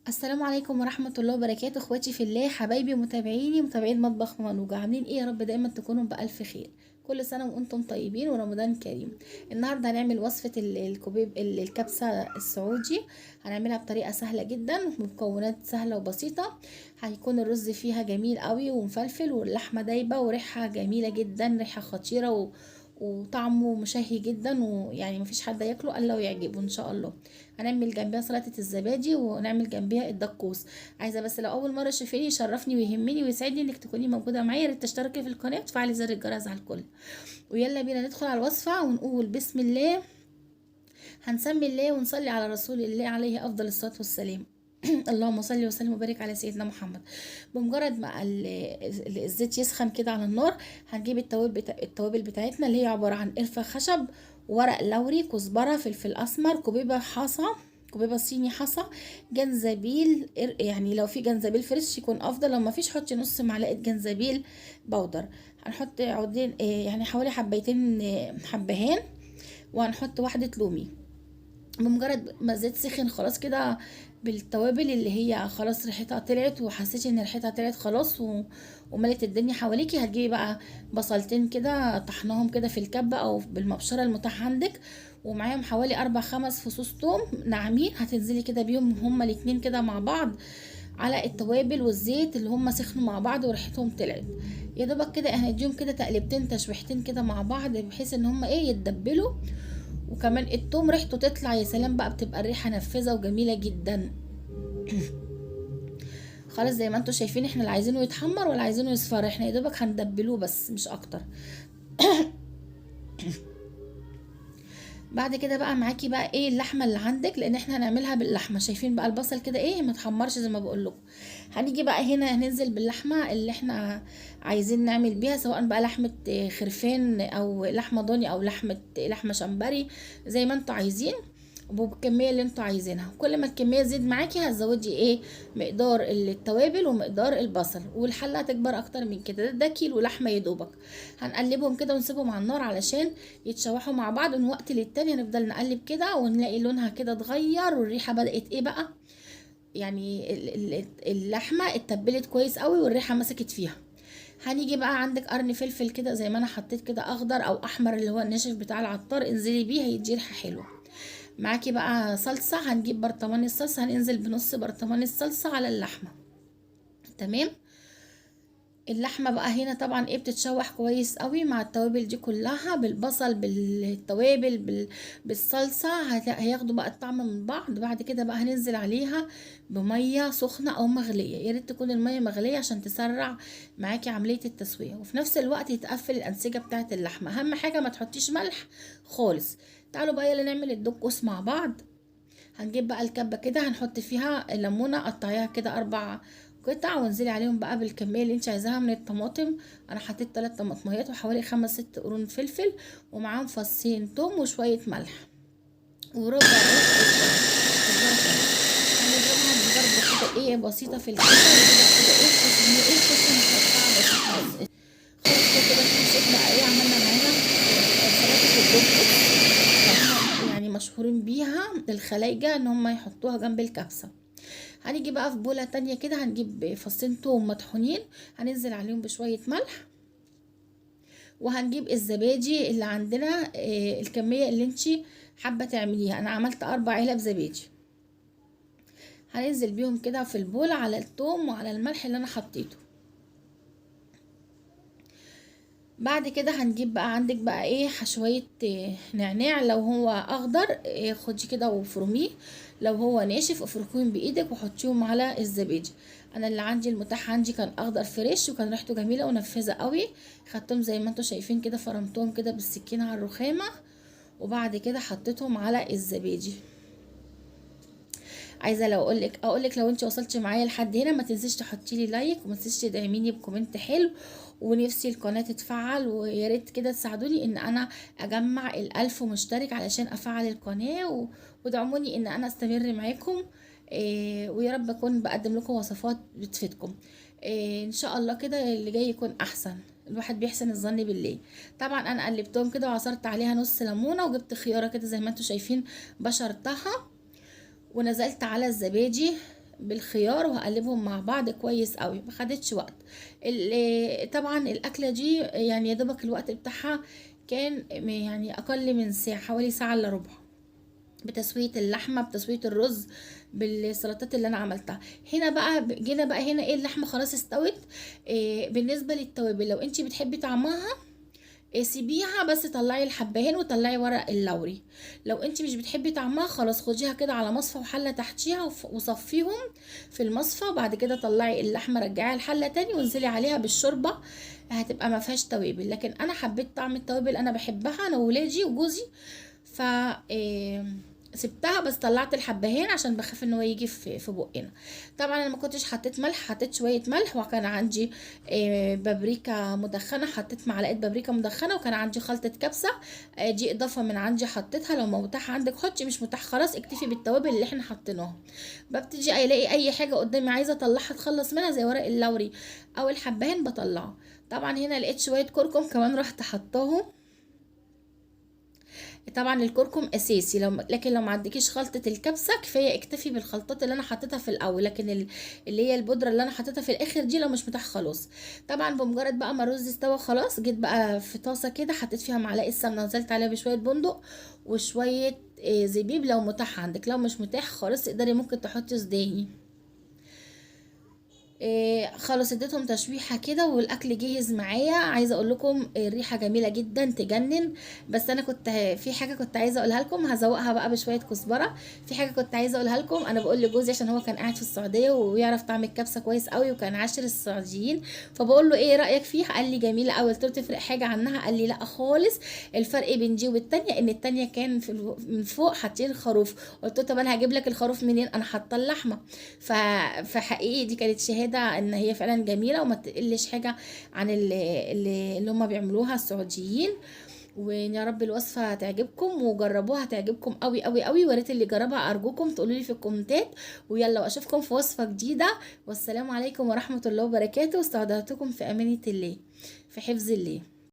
السلام عليكم ورحمة الله وبركاته، اخواتي في الله، حبايبي متابعيني متابعين مطبخ منوجة، عاملين ايه؟ يا رب دايما تكونوا بألف خير. كل سنة وانتم طيبين ورمضان كريم. النهاردة هنعمل وصفة الكوبيب الكبسة السعودي. هنعملها بطريقة سهلة جدا ومكونات سهلة وبسيطة. هيكون الرز فيها جميل قوي ومفلفل واللحمة دايبة وريحة جميلة جدا، ريحة خطيرة وطعمه مشهي جدا، ويعني مفيش حد ياكله الا ويعجبه ان شاء الله. هنعمل جنبها سلطة الزبادي ونعمل جنبها الدقوس. عايزة بس لو أول مرة تشوفيني يشرفني ويهمني ويسعدني إنك تكوني موجودة معايا، يا ريت تشتركي في القناة وتفعلي زر الجرس على الكل. ويلا بينا ندخل على الوصفة ونقول بسم الله. هنسمي الله ونصلي على رسول الله عليه أفضل الصلاة والسلام. اللهم صل وسلم وبارك على سيدنا محمد. بمجرد ما الزيت يسخن كده على النار، هنجيب التوابل بتاعتنا اللي هي عبارة عن قرفة خشب، ورق لوري، كزبرة، فلفل أسمر، كوبيبة حصى، كوبيبة صيني حصى، جنزبيل. يعني لو في جنزبيل فريش يكون أفضل، لو ما فيش حطي نص معلقة جنزبيل بودر. هنحط عودين، يعني حوالي حبيتين، حبهان. وهنحط واحدة لومي. بمجرد ما الزيت سخن خلاص كده، بالتوابل اللي هي خلاص ريحتها طلعت وحسيتي ان ريحتها طلعت خلاص وملت الدنيا حواليكي، هتجيبي بقى بصلتين كده طحناهم كده في الكبة او بالمبشرة المتاح عندك، ومعاهم حوالي 4 5 فصوص توم ناعمين، هتنزلي كده بيهم هما الاتنين كده مع بعض على التوابل والزيت اللي هما سخنوا مع بعض وريحتهم طلعت. يا دوبك كده هنديهم كده تقلبتين تشويحتين كده مع بعض، بحيث ان هما يتدبلوا. وكمان التوم ريحته تطلع يا سلام بقى، بتبقى الريحه نفذه وجميله جدا. خلاص زي ما انتم شايفين، احنا لا عايزينه يتحمر ولا عايزينه يصفر، احنا يا دوبك هندبلوه بس مش اكتر. بعد كده بقى معاكي بقى ايه اللحمه اللي عندك، لان احنا هنعملها باللحمه. شايفين بقى البصل كده ايه ما تحمرش زي ما بقول لكم. هنيجي بقى هنا هننزل باللحمه اللي احنا عايزين نعمل بيها، سواء بقى لحمه خرفان او لحمه ضاني او لحمه شمبري، زي ما انتوا عايزين وبالكميه اللي انتوا عايزينها. كل ما الكميه تزيد معاكي هتزودي ايه مقدار التوابل ومقدار البصل، والحله هتكبر اكتر من كده. ده كيلو لحمه يدوبك. هنقلبهم كده ونسيبهم على النار علشان يتشوحوا مع بعض، ومن وقت للتاني هنفضل نقلب كده ونلاقي لونها كده اتغير والريحه بدات ايه بقى، يعني اللحمه اتبلت كويس قوي والريحه مسكت فيها. هنيجي بقى عندك قرن فلفل كده زي ما انا حطيت كده، اخضر او احمر اللي هو الناشف بتاع العطار، انزلي بيه هيدي ريحه حلوه. معاكي بقى صلصة، هنجيب برطمان الصلصة، هننزل بنص برطمان الصلصة على اللحمة. تمام. اللحمة بقى هنا طبعا ايه بتتشوح كويس قوي مع التوابل دي كلها، بالبصل بالتوابل بالصلصة، هياخدوا بقى الطعم من بعض. بعد كده بقى هننزل عليها بمية سخنة او مغلية، يا ريت تكون المية مغلية عشان تسرع معاكي عملية التسوية، وفي نفس الوقت يتقفل الانسجة بتاعة اللحمة. اهم حاجة ما تحطيش ملح خالص. تعالوا بقى يلا نعمل الدقوس مع بعض. هنجيب بقى الكبة كده، هنحط فيها الليمونة، قطعيها كده 4 قطع، وانزلي عليهم بقى بالكمية اللي انت عايزاها من الطماطم. انا حطيت 3 طماطميات وحوالي 5 6 قرون فلفل، ومعاهم فصين توم وشوية ملح وربع كزبرة. هنضربها بضربة كده ايه بسيطة في الكبة، وكده كده ايه تحس ان ايه الكفتة متقطعة بسيطة. خلاص كده خلصت بقى ايه، عملنا معانا سلطة الدقوس. يعني مشهورين بيها الخلايجة ان هم يحطوها جنب الكبسة. هنيجي بقى في بولة تانية كده، هنجيب فصين توم مطحونين، هننزل عليهم بشوية ملح. وهنجيب الزبادي اللي عندنا، الكمية اللي انتي حابة تعمليها. انا عملت 4 علب زبادي، هننزل بيهم كده في البولة على التوم وعلى الملح اللي انا حطيته. بعد كده هنجيب بقى عندك بقى ايه شوية نعناع، لو هو اخضر خدي كده وفرميه، لو هو ناشف افركيهم بايدك وحطيهم على الزبادي. انا اللي عندي المتاح عندي كان اخضر فريش وكان ريحته جميله ونفاذه قوي. خدتهم زي ما انتم شايفين كده، فرمتهم كده بالسكينه على الرخامه، وبعد كده حطيتهم على الزبادي. عايزه لو اقولك لو انت وصلتي معايا لحد هنا، ما تنسيش تحطي لي لايك، وما تنسيش تدعميني بكومنت حلو. ونفسي القناه تتفعل، ويا ريت كده تساعدوني ان انا اجمع ال1000 مشترك علشان افعل القناه ودعموني ان انا استمر معاكم. ويا رب اكون بقدم لكم وصفات بتفيدكم. ان شاء الله كده اللي جاي يكون احسن. الواحد بيحسن الظن بالله. طبعا انا قلبتهم كده وعصرت عليها نص ليمونه، وجبت خياره كده زي ما انتم شايفين بشرتها، ونزلت على الزبادي بالخيار وهقلبهم مع بعض كويس قوي، ما خدتش وقت. طبعا الاكله دي يعني يا دوبك الوقت بتاعها كان يعني اقل من ساعه، حوالي ساعه الا ربع، بتسويه اللحمه بتسويه الرز بالسلطات اللي انا عملتها. هنا بقى جينا بقى هنا ايه، اللحمه خلاص استوت. إيه بالنسبه للتوابل، لو انتي بتحبي طعمها سيبيها، بس طلعي الحبهان وطلعي ورق اللوري. لو انت مش بتحبي طعمها خلاص خديها كده على مصفى وحله تحتيها وصفيهم في المصفى، وبعد كده طلعي اللحمه رجعيها الحله تاني وانزلي عليها بالشوربه، هتبقى ما فيهاش توابل. لكن انا حبيت طعم التوابل، انا بحبها انا وولادي وجوزي، ف سبتها، بس طلعت الحبهان عشان بخاف ان هو يجي في بقنا. طبعا انا ما كنتش حطيت ملح، حطيت شويه ملح، وكان عندي بابريكا مدخنه، حطيت معلقه بابريكا مدخنه، وكان عندي خلطه كبسه دي اضافه من عندي حطيتها. لو ما متاح عندك حطي، مش متاح خلاص اكتفي بالتوابل اللي احنا حطيناها. ببتدي الاقي اي حاجه قدامي عايزه اطلعها اتخلص منها زي ورق اللوري او الحبهان بطلعه. طبعا هنا لقيت شويه كركم كمان رحت حطاهم. طبعا الكركم اساسي، لكن لو ما عندكيش خلطه الكبسه كفايه اكتفي بالخلطات اللي انا حطيتها في الاول، لكن اللي هي البودره اللي انا حطيتها في الاخر دي لو مش متاح خلاص. طبعا بمجرد بقى ما الرز استوى خلاص، جيت بقى في طاسه كده حطيت فيها معلقه سمنه، نزلت عليها بشويه بندق وشويه زبيب لو متاح عندك، لو مش متاح خلاص تقدري ممكن تحطي سوداني. خلاص اديتهم تشويحه كده والاكل جهز معايا. عايزه اقول لكم الريحه جميله جدا تجنن. بس انا كنت في حاجه كنت عايزه اقولها لكم، هزوقها بقى بشويه كزبره. في حاجه كنت عايزه اقولها لكم، انا بقول لجوزي عشان هو كان قاعد في السعوديه ويعرف طعم الكبسه كويس قوي وكان عاشر السعوديين، فبقول له ايه رايك فيها، قال لي جميله قوي. قلت له تفرق حاجه عنها، قال لي لا خالص. الفرق بين دي والتانيه ان التانيه كان من فوق حاطين خروف. قلت له طب انا هجيب لك الخروف منين، انا حاطه اللحمه. فحقيقي دي كانت شهاده ان هي فعلا جميله وما تقلش حاجه عن اللي هم بيعملوها السعوديين. ويا رب الوصفه تعجبكم وجربوها، هتعجبكم قوي قوي قوي. وريت اللي جربها ارجوكم تقولوا لي في الكومنتات. ويلا واشوفكم في وصفه جديده، والسلام عليكم ورحمه الله وبركاته. واستودعتكم في امانه الله، في حفظ الله.